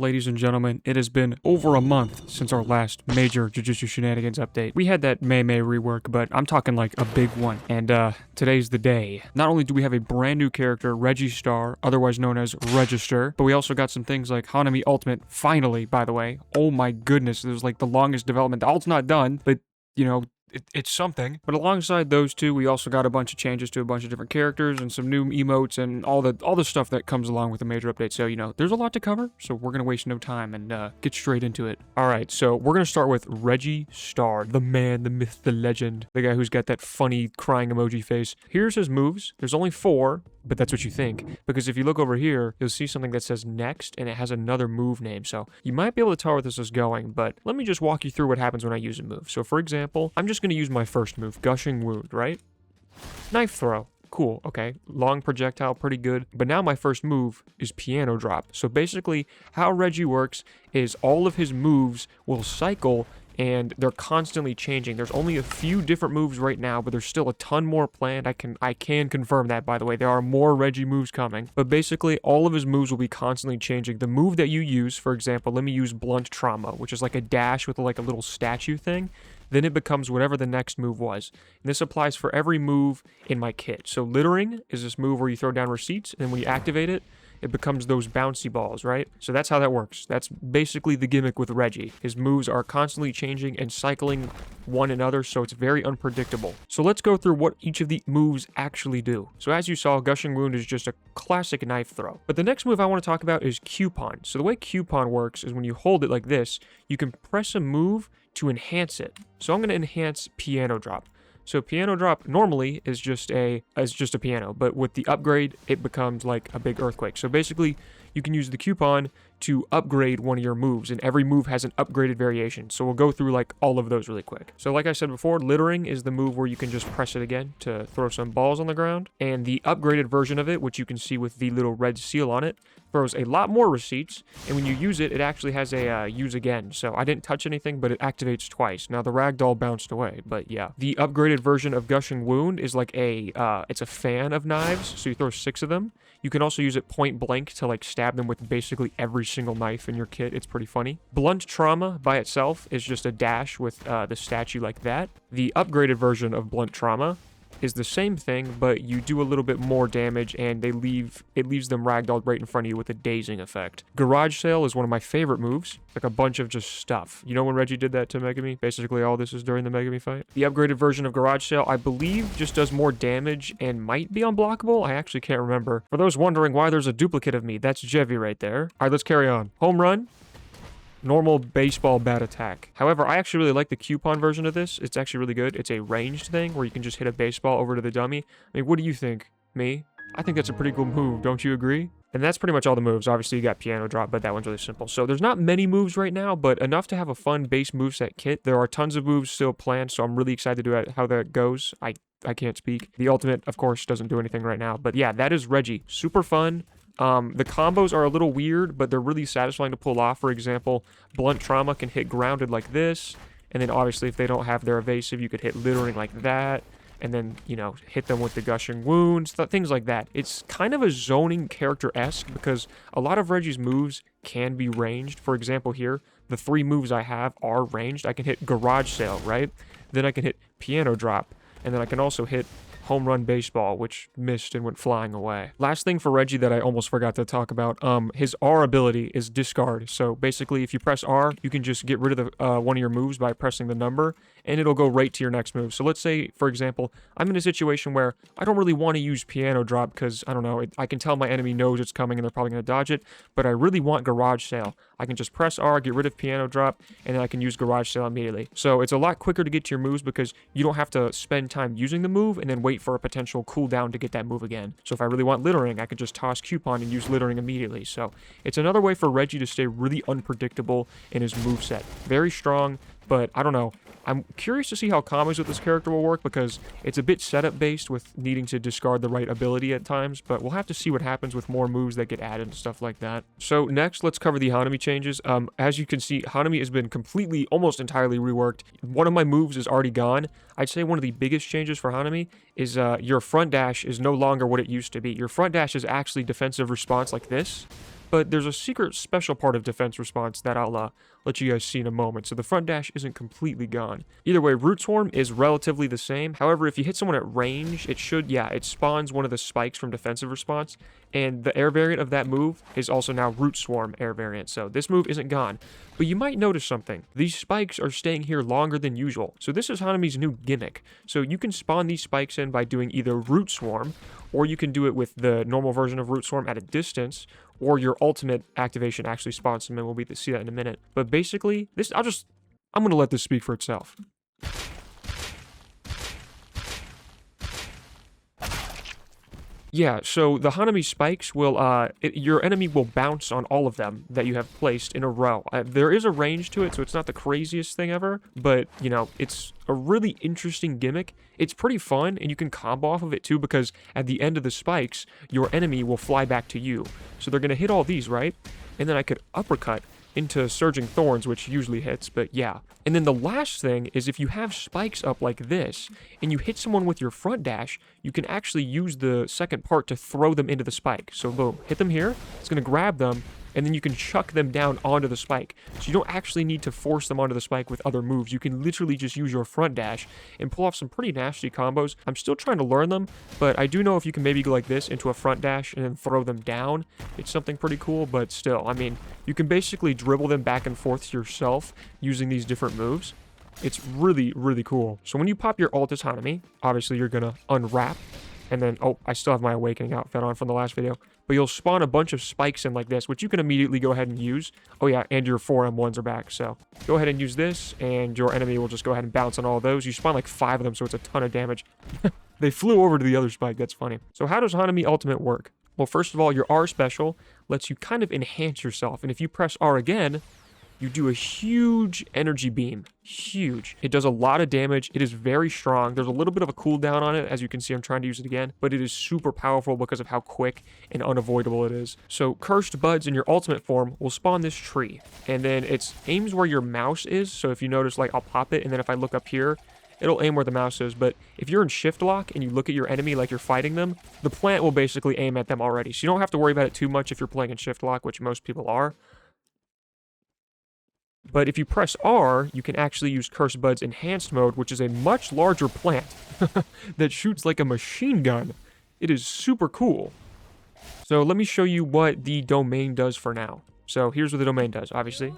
Ladies and gentlemen, it has been over a month since our last major Jujutsu Shenanigans update. We had that Mei rework, but I'm talking like a big one. And today's the day. Not only do we have a brand new character, Reggie Star, otherwise known as Register, but we also got some things like Hanami Ultimate, finally, by the way. Oh my goodness, it was like the longest development. The ult's not done, but, you know, it's something. But alongside those two, we also got a bunch of changes to a bunch of different characters and some new emotes and all the stuff that comes along with a major update. So, you know, there's a lot to cover, so we're going to waste no time and get straight into it. All right, so we're going to start with Reggie Star, the man, the myth, the legend, the guy who's got that funny crying emoji face. Here's his moves. There's only 4, but that's what you think, because if you look over here, you'll see something that says next, and it has another move name, so you might be able to tell where this is going, but let me just walk you through what happens when I use a move. So for example, I'm just going to use my first move, Gushing Wound, right? Knife Throw. Cool, okay. Long projectile, pretty good. But now my first move is Piano Drop. So basically, how Reggie works is all of his moves will cycle and they're constantly changing. There's only a few different moves right now, but there's still a ton more planned. I can confirm that, by the way. There are more Reggie moves coming. But basically, all of his moves will be constantly changing. The move that you use, for example, let me use Blunt Trauma, which is like a dash with like a little statue thing. Then it becomes whatever the next move was. And this applies for every move in my kit. So Littering is this move where you throw down receipts, and when you activate it, it becomes those bouncy balls, right? So that's how that works. That's basically the gimmick with Reggie. His moves are constantly changing and cycling one another, so it's very unpredictable. So let's go through what each of the moves actually do. So as you saw, Gushing Wound is just a classic knife throw. But the next move I want to talk about is Coupon. So the way Coupon works is when you hold it like this, you can press a move to enhance it. So I'm going to enhance Piano Drop. So Piano Drop normally is just a piano, but with the upgrade, it becomes like a big earthquake. So basically, you can use the coupon to upgrade one of your moves, and every move has an upgraded variation. So we'll go through like all of those really quick. So like I said before, Littering is the move where you can just press it again to throw some balls on the ground. And the upgraded version of it, which you can see with the little red seal on it, throws a lot more receipts, and when you use it, it actually has a use again. So I didn't touch anything, but it activates twice. Now the ragdoll bounced away, but yeah. The upgraded version of Gushing Wound is like it's a fan of knives, so you throw 6 of them. You can also use it point blank to like stab them with basically every single knife in your kit. It's pretty funny. Blunt Trauma by itself is just a dash with the statue like that. The upgraded version of Blunt Trauma is the same thing, but you do a little bit more damage, and it leaves them ragdolled right in front of you with a dazing effect. Garage Sale is one of my favorite moves. Like a bunch of just stuff. You know when Reggie did that to Megami? Basically all this is during the Megami fight. The upgraded version of Garage Sale, I believe, just does more damage and might be unblockable. I actually can't remember. For those wondering why there's a duplicate of me, that's Jevi right there. All right, let's carry on. Home Run. Normal baseball bat attack. However, I actually really like the coupon version of this. It's actually really good. It's a ranged thing where you can just hit a baseball over to the dummy. I mean, what do you think? Me? I think that's a pretty cool move. Don't you agree? And that's pretty much all the moves. Obviously, you got Piano Drop, but that one's really simple. So there's not many moves right now, but enough to have a fun base moveset kit. There are tons of moves still planned, so I'm really excited to how that goes. I can't speak. The ultimate, of course, doesn't do anything right now. But yeah, that is Reggie. Super fun. The combos are a little weird, but they're really satisfying to pull off. For example, Blunt Trauma can hit grounded like this, and then obviously if they don't have their evasive, you could hit Littering like that, and then, you know, hit them with the Gushing Wounds, things like that. It's kind of a zoning character-esque because a lot of Reggie's moves can be ranged. For example here, the 3 moves I have are ranged. I can hit Garage Sale, right? Then I can hit Piano Drop, and then I can also hit Home Run Baseball, which missed and went flying away. Last thing for Reggie that I almost forgot to talk about, his R ability is Discard. So basically, if you press R, you can just get rid of one of your moves by pressing the number, and it'll go right to your next move. So let's say, for example, I'm in a situation where I don't really want to use Piano Drop because, I don't know, I can tell my enemy knows it's coming and they're probably going to dodge it, but I really want Garage Sale. I can just press R, get rid of Piano Drop, and then I can use Garage Sale immediately. So it's a lot quicker to get to your moves because you don't have to spend time using the move and then wait for a potential cooldown to get that move again. So if I really want Littering, I could just toss Coupon and use Littering immediately. So it's another way for Reggie to stay really unpredictable in his moveset. Very strong, but I don't know. I'm curious to see how combos with this character will work because it's a bit setup based with needing to discard the right ability at times, but we'll have to see what happens with more moves that get added and stuff like that. So next, let's cover the Hanami changes. As you can see, Hanami has been completely, almost entirely reworked. One of my moves is already gone. I'd say one of the biggest changes for Hanami is your front dash is no longer what it used to be. Your front dash is actually defensive response like this. But there's a secret special part of defense response that I'll let you guys see in a moment. So the front dash isn't completely gone. Either way, root swarm is relatively the same. However, if you hit someone at range, it should, yeah, it spawns one of the spikes from defensive response. And the air variant of that move is also now root swarm air variant. So this move isn't gone. But you might notice something. These spikes are staying here longer than usual. So this is Hanami's new gimmick. So you can spawn these spikes in by doing either root swarm, or you can do it with the normal version of root swarm at a distance, or your ultimate activation actually spawns them in. We'll see that in a minute. But basically, I'm going to let this speak for itself. Yeah, so the Hanami spikes will, your enemy will bounce on all of them that you have placed in a row. There is a range to it, so it's not the craziest thing ever, but, you know, it's a really interesting gimmick. It's pretty fun, and you can combo off of it too, because at the end of the spikes, your enemy will fly back to you. So they're going to hit all these, right? And then I could uppercut into Surging Thorns, which usually hits, but yeah. And then the last thing is if you have spikes up like this, and you hit someone with your front dash, you can actually use the second part to throw them into the spike. So boom, hit them here, it's going to grab them, and then you can chuck them down onto the spike. So you don't actually need to force them onto the spike with other moves. You can literally just use your front dash and pull off some pretty nasty combos. I'm still trying to learn them, but I do know if you can maybe go like this into a front dash and then throw them down, it's something pretty cool. But still, I mean, you can basically dribble them back and forth yourself using these different moves. It's really, really cool. So when you pop your ult as Hanami, obviously you're going to unwrap. And then, oh, I still have my Awakening outfit on from the last video. But you'll spawn a bunch of spikes in like this, which you can immediately go ahead and use. Oh yeah, and your 4M1s are back. So go ahead and use this, and your enemy will just go ahead and bounce on all those. You spawn like 5 of them, so it's a ton of damage. They flew over to the other spike. That's funny. So how does Hanami Ultimate work? Well, first of all, your R special lets you kind of enhance yourself. And if you press R again, you do a huge energy beam. Huge. It does a lot of damage. It is very strong. There's a little bit of a cooldown on it. As you can see, I'm trying to use it again. But it is super powerful because of how quick and unavoidable it is. So Cursed Buds in your ultimate form will spawn this tree. And then it aims where your mouse is. So if you notice, like, I'll pop it. And then if I look up here, it'll aim where the mouse is. But if you're in shift lock and you look at your enemy like you're fighting them, the plant will basically aim at them already. So you don't have to worry about it too much if you're playing in shift lock, which most people are. But if you press R, you can actually use Cursed Bud's Enhanced Mode, which is a much larger plant that shoots like a machine gun. It is super cool. So let me show you what the domain does for now. So here's what the domain does, obviously.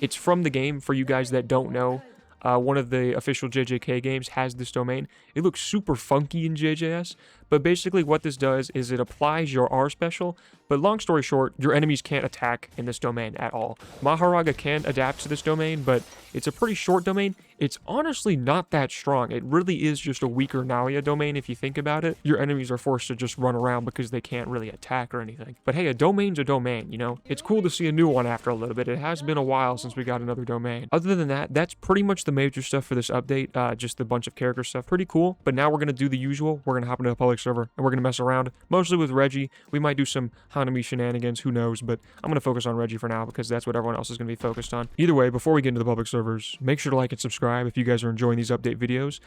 It's from the game, for you guys that don't know. One of the official JJK games has this domain. It looks super funky in JJS, but basically what this does is it applies your R special, but long story short, your enemies can't attack in this domain at all. Maharaga can adapt to this domain, but it's a pretty short domain. It's honestly not that strong. It really is just a weaker Nalia domain if you think about it. Your enemies are forced to just run around because they can't really attack or anything. But hey, a domain's a domain, you know? It's cool to see a new one after a little bit. It has been a while since we got another domain. Other than that, that's pretty much the major stuff for this update. Just a bunch of character stuff. Pretty cool. But now we're going to do the usual. We're going to hop into a public server and we're going to mess around. Mostly with Reggie. We might do some Hanami shenanigans. Who knows? But I'm going to focus on Reggie for now because that's what everyone else is going to be focused on. Either way, before we get into the public servers, make sure to like and subscribe if you guys are enjoying these update videos.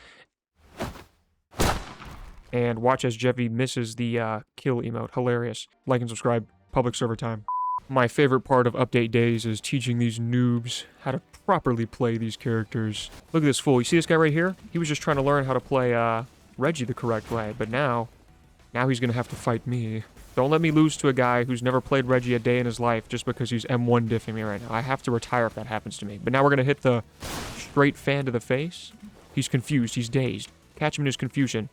And watch as Jeffy misses the kill emote. Hilarious. Like and subscribe. Public server time. My favorite part of update days is teaching these noobs how to properly play these characters. Look at this fool. You see this guy right here? He was just trying to learn how to play Reggie the correct way. But now he's going to have to fight me. Don't let me lose to a guy who's never played Reggie a day in his life just because he's M1 diffing me right now. I have to retire if that happens to me. But now we're going to hit the straight fan to the face. He's confused. He's dazed. Catch him in his confusion.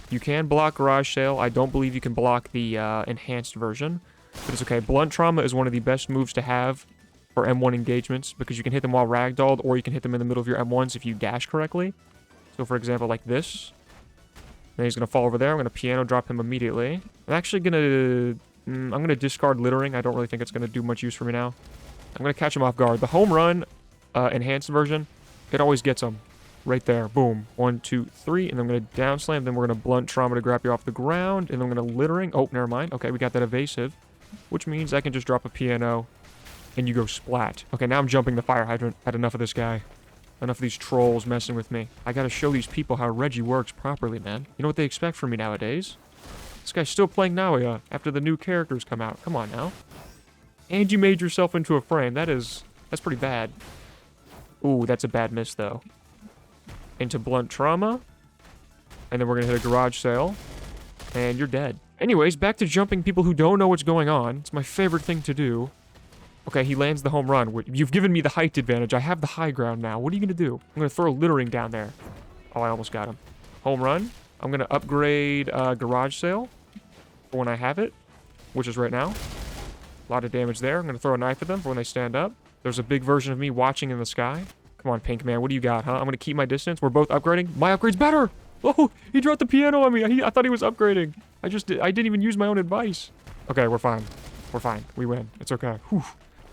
You can block Garage Sale. I don't believe you can block the enhanced version. But it's okay. Blunt Trauma is one of the best moves to have for M1 engagements because you can hit them while ragdolled or you can hit them in the middle of your M1s if you dash correctly. So for example, like this. Then he's going to fall over there. I'm going to piano drop him immediately. I'm actually going to... I'm going to discard Littering. I don't really think it's going to do much use for me now. I'm going to catch him off guard. The home run enhanced version, it always gets him. Right there. Boom. 1, 2, 3. And I'm going to down slam. Then we're going to Blunt Trauma to grab you off the ground. And I'm going to Littering. Oh, never mind. Okay, we got that evasive. Which means I can just drop a piano and you go splat. Okay, now I'm jumping the fire hydrant. Had enough of this guy. Enough of these trolls messing with me. I gotta show these people how Reggie works properly, man. You know what they expect from me nowadays? This guy's still playing Naoya after the new characters come out. Come on now. And you made yourself into a frame. That's pretty bad. Ooh, that's a bad miss, though. Into blunt trauma. And then we're going to hit a garage sale. And you're dead. Anyways, back to jumping people who don't know what's going on. It's my favorite thing to do. Okay, he lands the home run. You've given me the height advantage. I have the high ground now. What are you going to do? I'm going to throw littering down there. Oh, I almost got him. Home run. I'm going to upgrade garage sale for when I have it, which is right now. A lot of damage there. I'm going to throw a knife at them for when they stand up. There's a big version of me watching in the sky. Come on, Pink Man. What do you got, huh? I'm going to keep my distance. We're both upgrading. My upgrade's better. Oh, he dropped the piano on me. I thought he was upgrading. I didn't even use my own advice. Okay, we're fine. We're fine. We win. It's okay. Whew.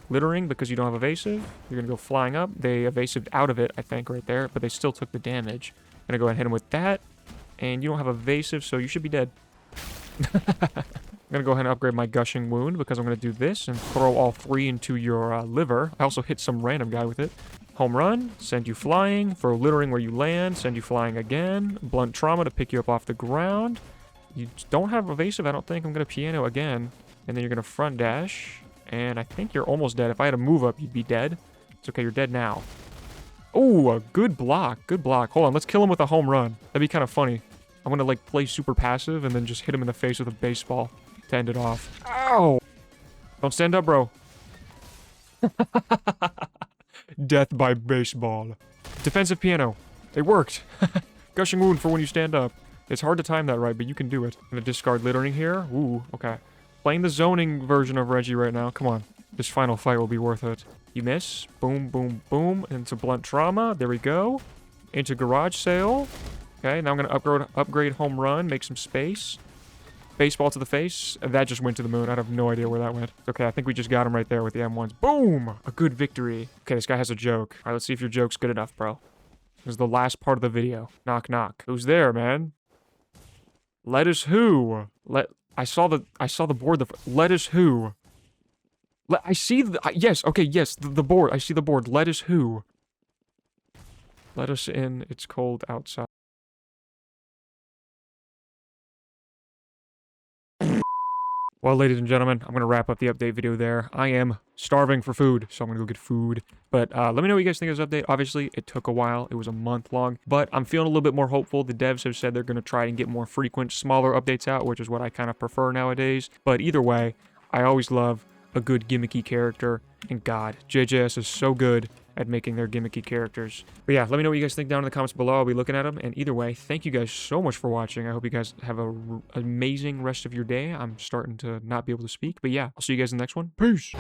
Littering because you don't have evasive. You're going to go flying up. They evasived out of it, I think, right there. But they still took the damage. I'm going to go ahead and hit him with that. And you don't have evasive, so you should be dead. I'm going to go ahead and upgrade my gushing wound because I'm going to do this and throw all 3 into your liver. I also hit some random guy with it. Home run, send you flying, throw littering where you land, send you flying again, blunt trauma to pick you up off the ground. You don't have evasive, I don't think. I'm going to piano again, and then you're going to front dash, and I think you're almost dead. If I had a move up, you'd be dead. It's okay, you're dead now. Oh, a good block, good block. Hold on, let's kill him with a home run. That'd be kind of funny. I'm going to, like, play super passive and then just hit him in the face with a baseball to end it off. Ow! Don't stand up, bro. Death by baseball. Defensive piano. It worked. Gushing wound for when you stand up. It's hard to time that right, but you can do it. I'm gonna discard littering here. Ooh, okay. Playing the zoning version of Reggie right now. Come on. This final fight will be worth it. You miss. Boom, boom, boom. Into blunt trauma. There we go. Into garage sale. Okay, now I'm gonna upgrade home run. Make some space. Baseball to the face. And that just went to the moon. I have no idea where that went. Okay, I think we just got him right there with the M1s. Boom! A good victory. Okay, this guy has a joke. All right, let's see if your joke's good enough, bro. This is the last part of the video. Knock, knock. Who's there, man? Lettuce who? I saw the board. Lettuce who? I see the... yes, okay, yes, the board. I see the board. Lettuce who? Let us in. It's cold outside. Well, ladies and gentlemen, I'm going to wrap up the update video there. I am starving for food, so I'm going to go get food. But let me know what you guys think of this update. Obviously, it took a while. It was a month long. But I'm feeling a little bit more hopeful. The devs have said they're going to try and get more frequent, smaller updates out, which is what I kind of prefer nowadays. But either way, I always love a good gimmicky character. And God, JJS is so good at making their gimmicky characters. But yeah, let me know what you guys think down in the comments below. I'll be looking at them. And either way, thank you guys so much for watching. I hope you guys have an amazing rest of your day. I'm starting to not be able to speak. But yeah, I'll see you guys in the next one. Peace!